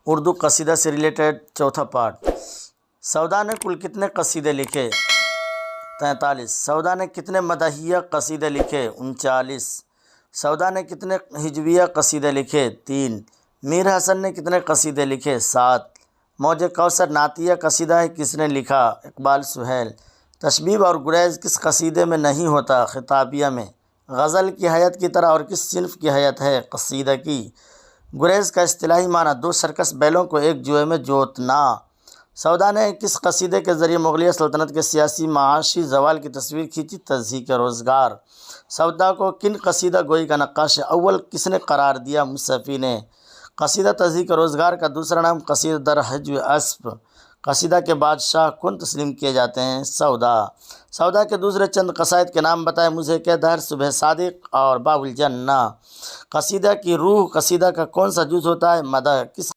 اردو قصیدہ سے ریلیٹڈ چوتھا پارٹ۔ سودا نے کل کتنے قصیدے لکھے؟ 43۔ سودا نے کتنے مدحیہ قصیدے لکھے؟ 39۔ سودا نے کتنے ہجویہ قصیدے لکھے؟ 3۔ میر حسن نے کتنے قصیدے لکھے؟ 7۔ موج کوثر نعتیہ قصیدہ ہے، کس نے لکھا؟ اقبال سہیل۔ تشبیب اور گریز کس قصیدے میں نہیں ہوتا؟ خطابیہ میں۔ غزل کی حیت کی طرح اور کس صنف کی حیت ہے؟ قصیدہ کی۔ گریز کا اصطلاحی معنی دو سرکس بیلوں کو ایک جوئے میں جوتنا۔ سودا نے کس قصیدے کے ذریعے مغلیہ سلطنت کے سیاسی معاشی زوال کی تصویر کھینچی؟ تضحیک روزگار۔ سودا کو کن قصیدہ گوئی کا نقاش اول کس نے قرار دیا؟ مصحفی نے۔ قصیدہ تضحیک روزگار کا دوسرا نام قصیدہ در حجو اسب۔ قصیدہ کے بادشاہ کون تسلیم کیے جاتے ہیں؟ سودا۔ سودا کے دوسرے چند قصائد کے نام بتائیں۔ مجھے کہ دہر، صبح صادق اور باب الجنہ۔ قصیدہ کی روح، قصیدہ کا کون سا جز ہوتا ہے؟ مدح۔ کس